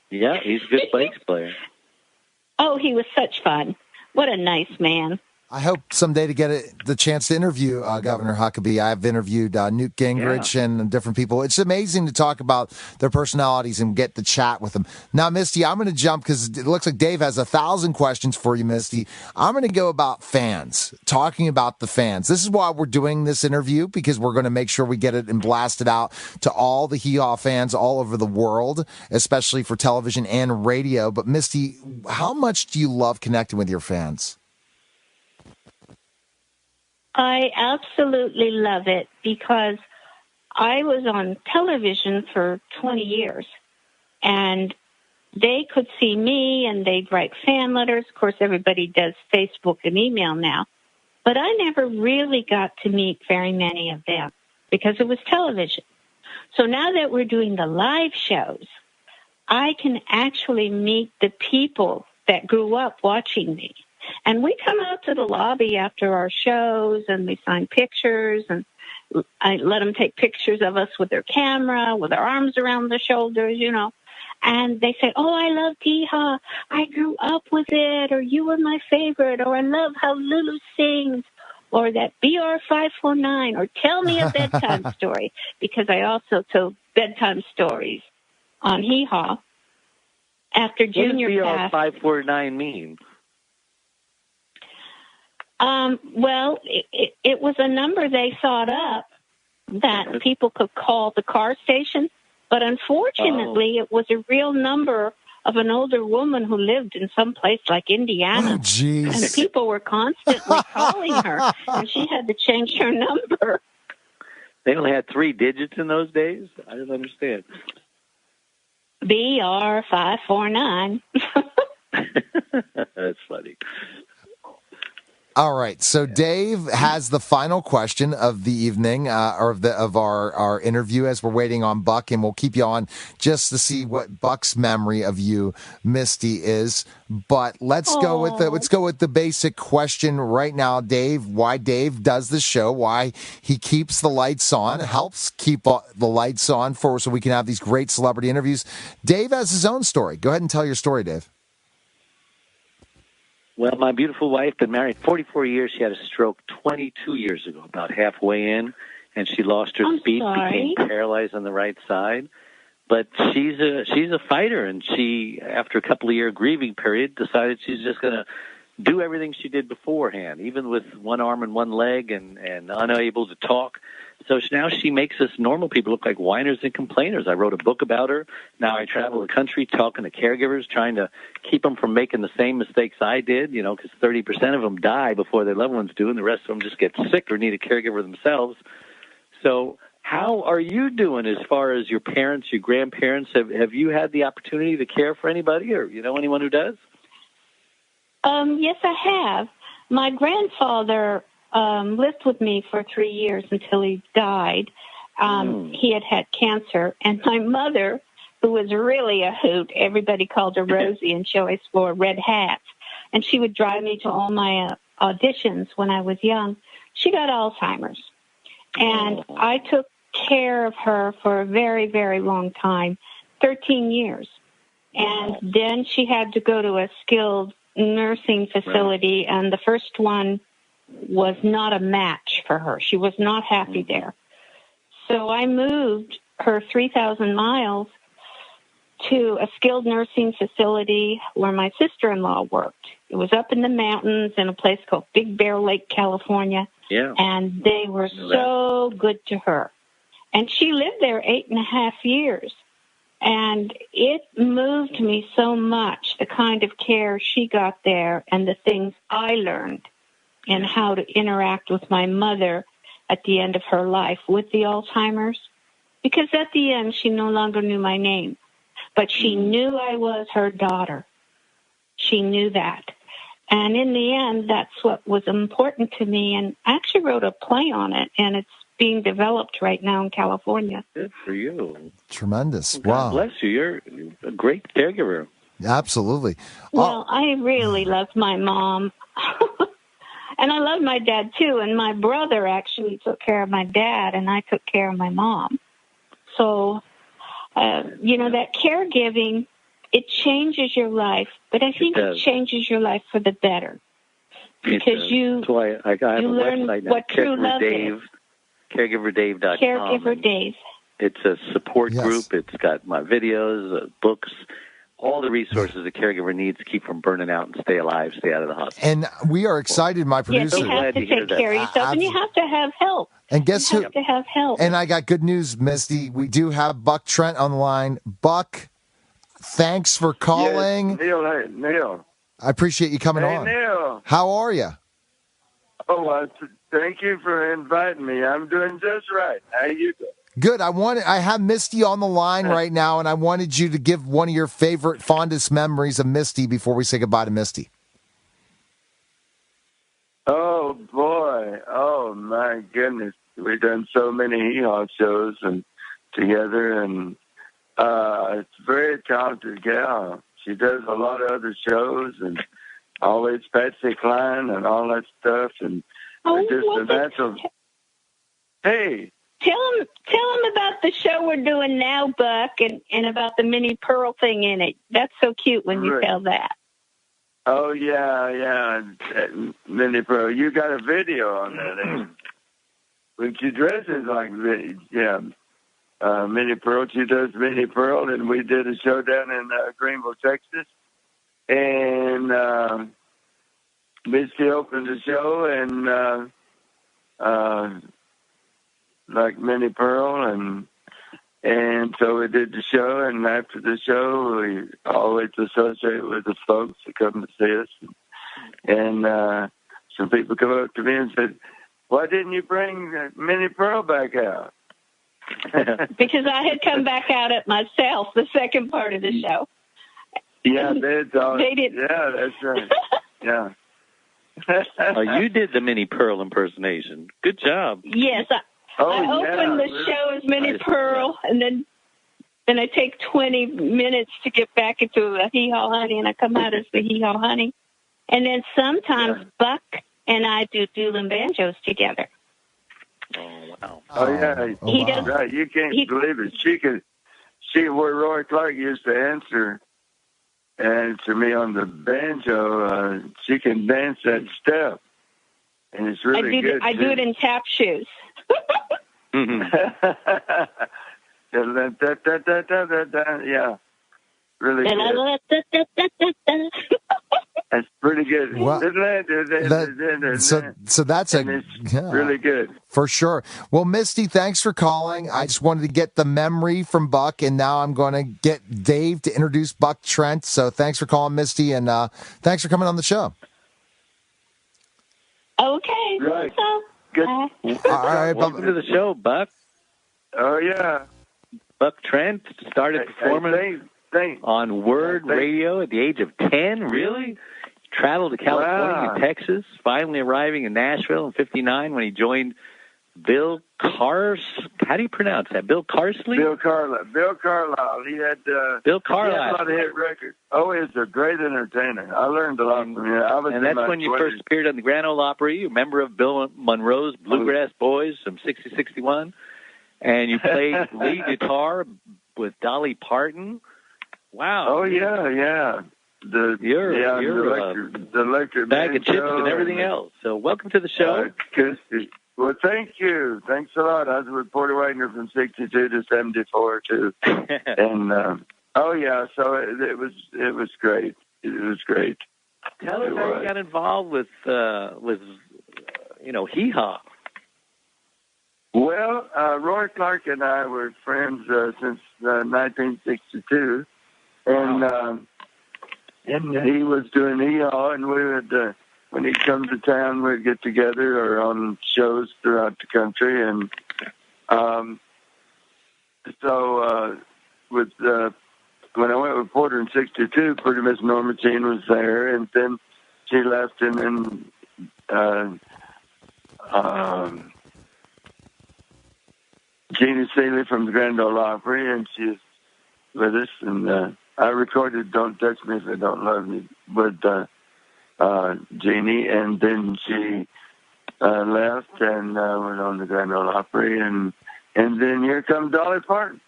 Yeah, he's a good bass player. Oh, he was such fun. What a nice man. I hope someday to get the chance to interview Governor Huckabee. I've interviewed Newt Gingrich and different people. It's amazing to talk about their personalities and get to chat with them. Now, Misty, I'm going to jump because it looks like Dave has 1,000 questions for you, Misty. I'm going to go about fans, talking about the fans. This is why we're doing this interview, because we're going to make sure we get it and blast it out to all the Hee Haw fans all over the world, especially for television and radio. But Misty, how much do you love connecting with your fans? I absolutely love it because I was on television for 20 years and they could see me and they'd write fan letters. Of course, everybody does Facebook and email now. But I never really got to meet very many of them because it was television. So now that we're doing the live shows, I can actually meet the people that grew up watching me. And we come out to the lobby after our shows and we sign pictures and I let them take pictures of us with their camera, with our arms around the shoulders, you know. And they say, oh, I love Hee-Haw. I grew up with it, or you were my favorite, or I love how Lulu sings, or that BR549, or tell me a bedtime story, because I also told bedtime stories on Hee-Haw after Junior passed. What does BR549 mean? Well, it was a number they thought up that people could call the car station. But unfortunately, It was a real number of an older woman who lived in some place like Indiana. Oh, jeez. And people were constantly calling her, and she had to change her number. They only had 3 digits in those days? I don't understand. BR549. That's funny. All right, so Dave has the final question of the evening, or of our interview as we're waiting on Buck, and we'll keep you on just to see what Buck's memory of you, Misty, is. But let's go with the basic question right now, Dave. Why Dave does the show? Why he keeps the lights on, helps keep the lights on so we can have these great celebrity interviews. Dave has his own story. Go ahead and tell your story, Dave. Well, my beautiful wife, been married 44 years. She had a stroke 22 years ago, about halfway in, and she lost her speech, became paralyzed on the right side. But she's a fighter, and she, after a couple of year grieving period, decided she's just going to do everything she did beforehand, even with one arm and one leg and unable to talk. So now she makes us normal people look like whiners and complainers. I wrote a book about her. Now I travel the country talking to caregivers, trying to keep them from making the same mistakes I did, because 30% of them die before their loved ones do, and the rest of them just get sick or need a caregiver themselves. So how are you doing as far as your parents, your grandparents? Have you had the opportunity to care for anybody, or you know anyone who does? Yes, I have. My grandfather lived with me for 3 years until he died. He had cancer. And my mother, who was really a hoot, everybody called her Rosie, and she always wore red hats. And she would drive me to all my auditions when I was young. She got Alzheimer's. And I took care of her for a very, very long time, 13 years. And then she had to go to a skilled nursing facility, and the first one was not a match for her. She was not happy there. So I moved her 3,000 miles to a skilled nursing facility where my sister-in-law worked. It was up in the mountains in a place called Big Bear Lake, California. Yeah. And they were so good to her. And she lived there 8.5 years. And it moved me so much, the kind of care she got there and the things I learned and how to interact with my mother at the end of her life with the Alzheimer's. Because at the end, she no longer knew my name, but she knew I was her daughter. She knew that. And in the end, that's what was important to me. And I actually wrote a play on it, and it's being developed right now in California. Good for you. Tremendous. Well, wow. God bless you. You're a great caregiver. Absolutely. Well, I really loved my mom. And I love my dad, too. And my brother actually took care of my dad, and I took care of my mom. So, that caregiving, it changes your life. But I think it changes your life for the better. Because That's why I have a learn website now, what true love is. CaregiverDave.com. Caregiver Dave. It's a support group. It's got my videos, books, all the resources a caregiver needs to keep from burning out and stay alive, stay out of the hospital. And we are excited, my producer. Yes, you have to take care of yourself, and you have to have help. And guess who? You have to have help. And I got good news, Misty. We do have Buck Trent on the line. Buck, thanks for calling. Yes, Neil. Hey, Neil. I appreciate you coming on. Neil. How are you? Oh, thank you for inviting me. I'm doing just right. How you doing? Good. I have Misty on the line right now, and I wanted you to give one of your favorite, fondest memories of Misty before we say goodbye to Misty. Oh boy! Oh my goodness! We've done so many hee-haw shows and together, and it's a very talented gal. She does a lot of other shows, and always Patsy Cline and all that stuff, and just a natural. Hey. Tell him about the show we're doing now, Buck, and about the Minnie Pearl thing in it. That's so cute when you tell that. Oh, yeah. Minnie Pearl. You got a video on that, eh? When she dresses like, Minnie Pearl, she does Minnie Pearl, and we did a show down in Greenville, Texas. And Misty opened the show, and like Minnie Pearl, and so we did the show, and after the show, we always associate with the folks that come to see us. And some people come up to me and said, "Why didn't you bring Minnie Pearl back out?" Because I had come back out at myself, the second part of the show. Yeah, they did. Yeah, that's right. Yeah. You did the Minnie Pearl impersonation. Good job. Yes, I opened the show as Minnie Pearl, and then I take 20 minutes to get back into a Hee-Haw Honey, and I come out as the Hee-Haw Honey. And then sometimes Buck and I do dueling banjos together. Oh, wow. Oh, yeah. He does. Right. You can't believe it. Where Roy Clark used to answer me on the banjo, she can dance that step. And it's really good. I do it in tap shoes. Yeah, really good. That's pretty good. Well, so that's really good. For sure. Well, Misty, thanks for calling. I just wanted to get the memory from Buck, and now I'm going to get Dave to introduce Buck Trent. So thanks for calling, Misty, and thanks for coming on the show. Okay. Right. So, good. All right. Welcome to the show, Buck. Oh, yeah. Buck Trent started performing on Word Radio at the age of 10. Really? Traveled to California and Texas, finally arriving in Nashville in 59 when he joined Bill How do you pronounce that? Bill Carsley? Bill Carlisle. He had Bill Carlisle. He had a lot of hit records. Oh, he's a great entertainer. I learned a lot from him. And that's when you first appeared on the Grand Ole Opry. You're a member of Bill Monroe's Bluegrass Boys from 60-61. And you played lead guitar with Dolly Parton. Wow. Oh, yeah. The electric bag of chips and everything else. So welcome to the show. Well, thank you. Thanks a lot. I was with Porter Wagner from 62 to 74 too. And so it was great. It was great. Tell us how you got involved with hee-haw. Well, Roy Clark and I were friends since 1962, and he was doing hee-haw, and we would, when he'd come to town, we'd get together or on shows throughout the country, and when I went with Porter in 62, pretty much Norma Jean was there, and then she left, and then Jeannie Seeley from the Grand Ole Opry, and she's with us, and I recorded "Don't Touch Me If I Don't Love You" with Jeannie, and then she left and went on the Grand Ole Opry, and then here comes Dolly Parton.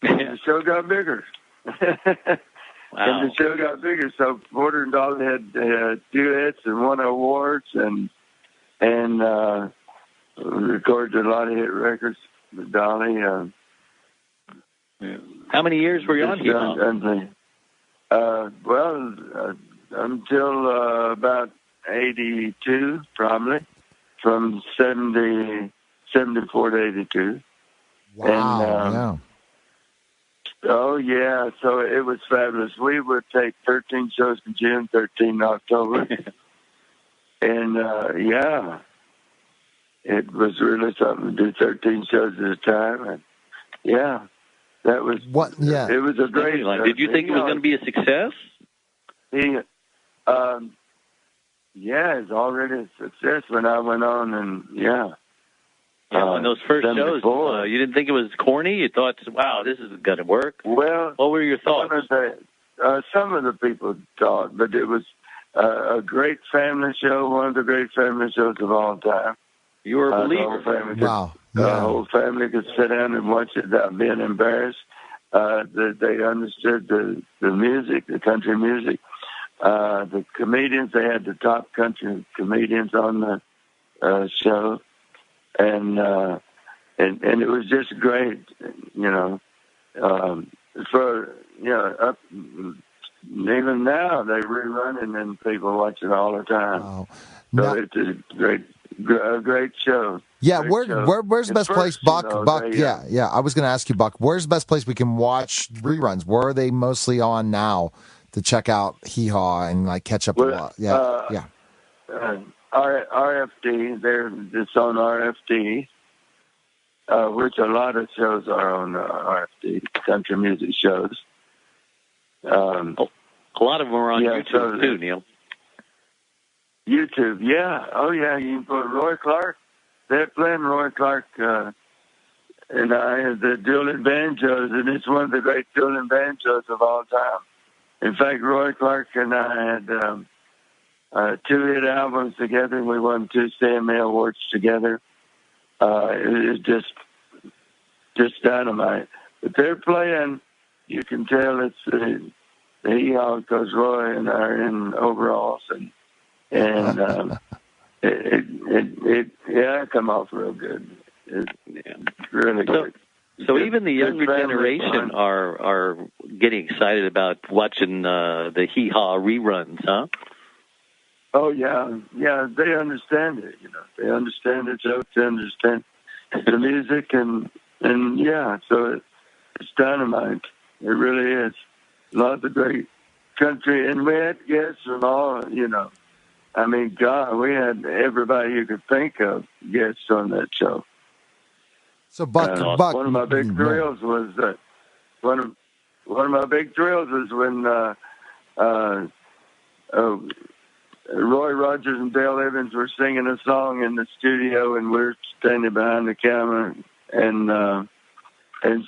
And the show got bigger. And the show got bigger, so Porter and Dolly had duets and won awards, and recorded a lot of hit records with Dolly. How many years were you on hee-haw? Until about 82, probably, from 74 to 82. Wow, Oh, yeah, so it was fabulous. We would take 13 shows in June, 13 in October. And, yeah, it was really something to do 13 shows at a time. And, yeah, that was what? Yeah, it was a great. Did you think it was going to be a success? Yeah, it's already a success when I went on, and yeah. On those first shows, you didn't think it was corny? You thought, wow, this is going to work? Well, what were your thoughts? Some of the people thought, but it was a great family show, one of the great family shows of all time. You were a believer. Wow. The whole family could sit down and watch it without being embarrassed. They understood the music, the country music. The comedians, they had the top country comedians on the show. And it was just great, up, even now they rerun and then people watch it all the time. Wow. So it's a great show. Yeah, where's the best place, Buck? Buck, yeah. I was going to ask you, Buck, where's the best place we can watch reruns? Where are they mostly on now to check out Hee Haw and catch up a lot? Yeah. RFD, it's on RFD, which a lot of shows are on RFD, country music shows. A lot of them are on YouTube too, Neil. YouTube, yeah. Oh, yeah, you can put Roy Clark. They're playing Roy Clark and I, the dueling banjos, and it's one of the great dueling banjos of all time. In fact, Roy Clark and I had 2 hit albums together. We won 2 CMA awards together. It was just dynamite. But they're playing. You can tell it's the Hee-Haw because Roy and I are in overalls, and it come off real good. It's really good. So even the younger generation are getting excited about watching the Hee-Haw reruns, huh? Oh, yeah. Yeah, they understand it, They understand the jokes, they understand the music, and yeah, so it's dynamite. It really is. Lots of great country, and we had guests from all, I mean, God, we had everybody you could think of guests on that show. So, Buck, one of my big thrills was one of my big thrills was when Roy Rogers and Dale Evans were singing a song in the studio, and we're standing behind the camera, and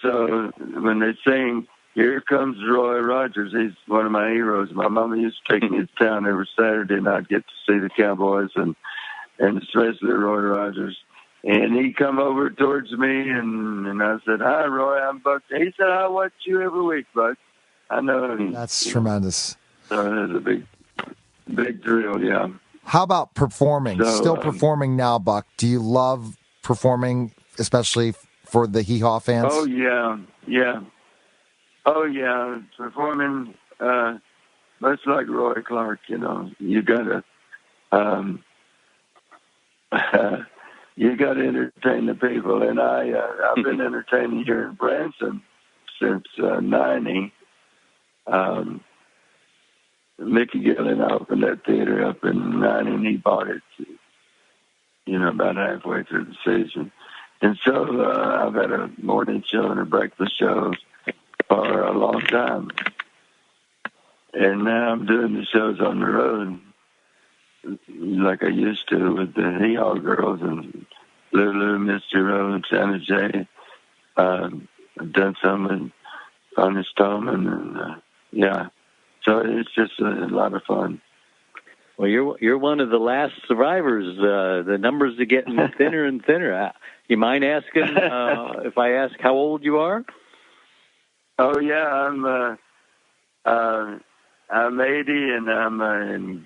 so when they sing, "Here Comes Roy Rogers," he's one of my heroes. My mama used to take me to town every Saturday, and I'd get to see the Cowboys and especially Roy Rogers. And he come over towards me, and I said, "Hi, Roy, I'm Buck." He said, "I watch you every week, Buck." I know. That's tremendous. So it was a big thrill, yeah. How about performing? Still performing now, Buck. Do you love performing, especially for the Hee Haw fans? Oh, yeah. Oh, yeah. Performing, much like Roy Clark, you gotta, you gotta entertain the people. And I've been entertaining here in Branson since 90. Mickey Gillen opened that theater up in 90, and he bought it, about halfway through the season. And so I've had a morning show and a breakfast show for a long time. And now I'm doing the shows on the road like I used to with the Hee-Haw Girls and Lulu, Misty Road, Santa Jay. I've done some with Connie Stoneman, and yeah. So it's just a lot of fun. Well, you're one of the last survivors. The numbers are getting thinner and thinner. You mind asking if I ask how old you are? Oh yeah, I'm 80, and I'm in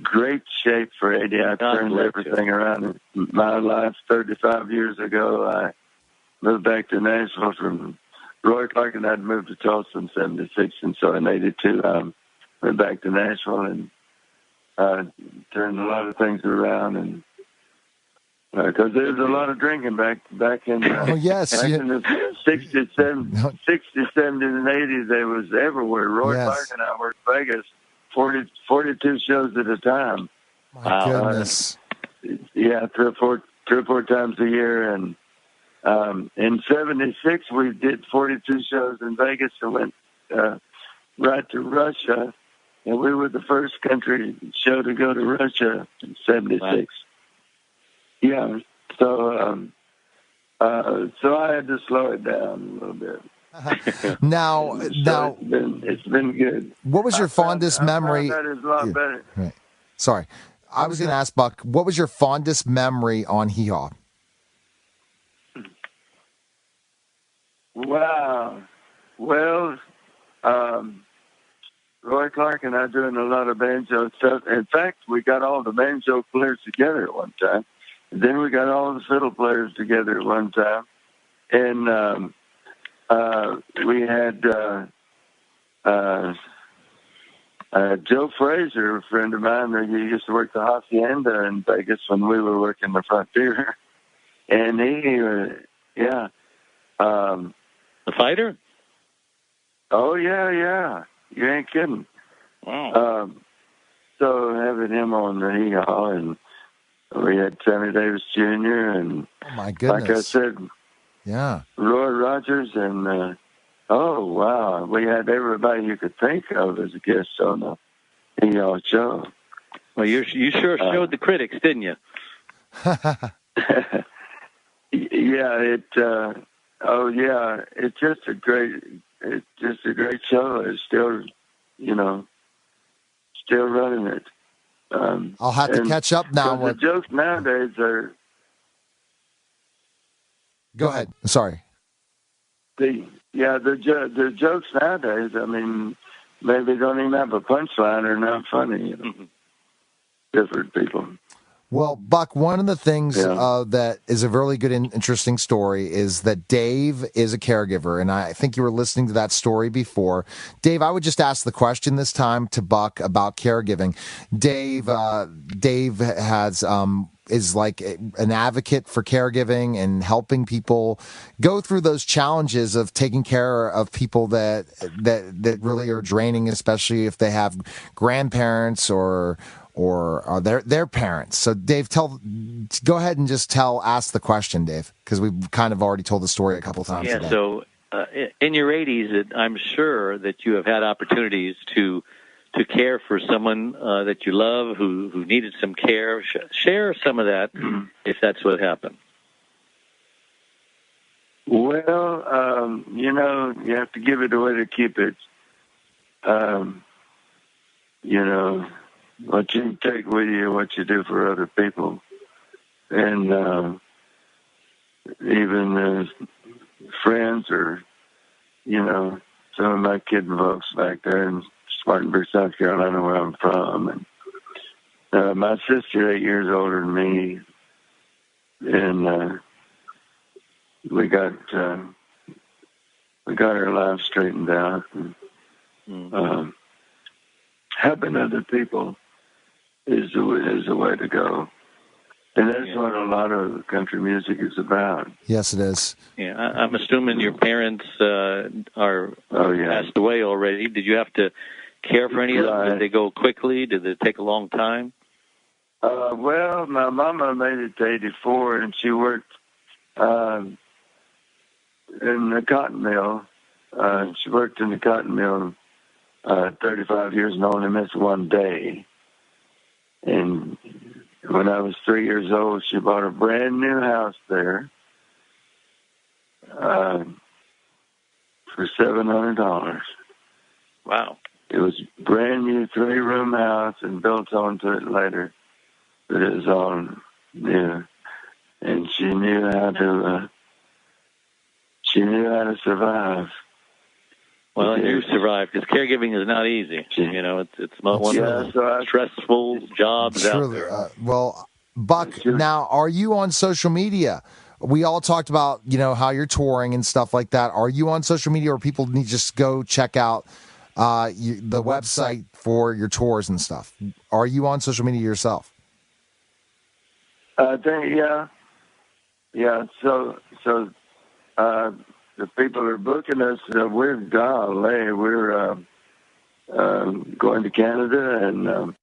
great shape for 80. I turned everything around in my life. 35 years ago, I moved back to Nashville from Roy Clark, and I'd moved to Tulsa in 76, and so in 82, I went back to Nashville and turned a lot of things around, and because there was a lot of drinking back in in the 60s, 70s, and 80s. There was everywhere. Roy Clark and I worked Vegas 42 shows at a time. My goodness. Yeah, three or four times a year. And in '76, we did 42 shows in Vegas and went right to Russia. And we were the first country show to go to Russia in '76. Wow. Yeah, so I had to slow it down a little bit. Now, it's been good. What was your fondest memory? That is a lot better. Right. Sorry, I was going to ask Buck. What was your fondest memory on Hee Haw? Wow. Well, Roy Clark and I doing a lot of banjo stuff. In fact, we got all the banjo players together at one time. And then we got all the fiddle players together at one time. And we had Joe Fraser, a friend of mine, that used to work the Hacienda in Vegas when we were working the Frontier. And the fighter? Oh, yeah. You ain't kidding. Wow. So having him on the Hee Haw, and we had Sammy Davis Jr. and, oh my goodness, like I said, yeah, Roy Rogers, and oh wow, we had everybody you could think of as a guest on the Hee Haw show. Well, you sure showed the critics, didn't you? Yeah, it's just a great show. It's still, still running it. I'll have to catch up now. The jokes nowadays are. Go ahead. Sorry. The jokes nowadays, I mean, maybe don't even have a punchline or not funny. Different people. Well, Buck, one of the things that is a really good and interesting story is that Dave is a caregiver, and I think you were listening to that story before. Dave, I would just ask the question this time to Buck about caregiving. Dave has is like an advocate for caregiving and helping people go through those challenges of taking care of people that really are draining, especially if they have grandparents or their parents. So Dave, go ahead and just ask the question, Dave, because we've kind of already told the story a couple times today. So in your 80s, I'm sure that you have had opportunities to care for someone that you love who needed some care. Share some of that if that's what happened. Well, you have to give it away to keep it. What you take with you, what you do for other people. And even friends or, some of my kid folks back there in Spartanburg, South Carolina, where I'm from. And my sister, 8 years older than me, and we got our lives straightened out. And, helping other people is the way to go. And that's what a lot of country music is about. Yes, it is. Yeah, I'm assuming your parents are passed away already. Did you have to care for any of them? Did they go quickly? Did it take a long time? Well, my mama made it to 84, and she worked in the cotton mill. She worked in the cotton mill 35 years and only missed one day. And when I was 3 years old, she bought a brand new house there for $700. Wow. It was a brand new 3-room house and built onto it later. But it was all new. And she knew how to survive. Well, you survived, because caregiving is not easy. It's one of the stressful jobs out there. Well, Buck, now, are you on social media? We all talked about, how you're touring and stuff like that. Are you on social media, or people need to just go check out the website for your tours and stuff? Are you on social media yourself? Yeah. So the people are booking us. We're going to Canada, and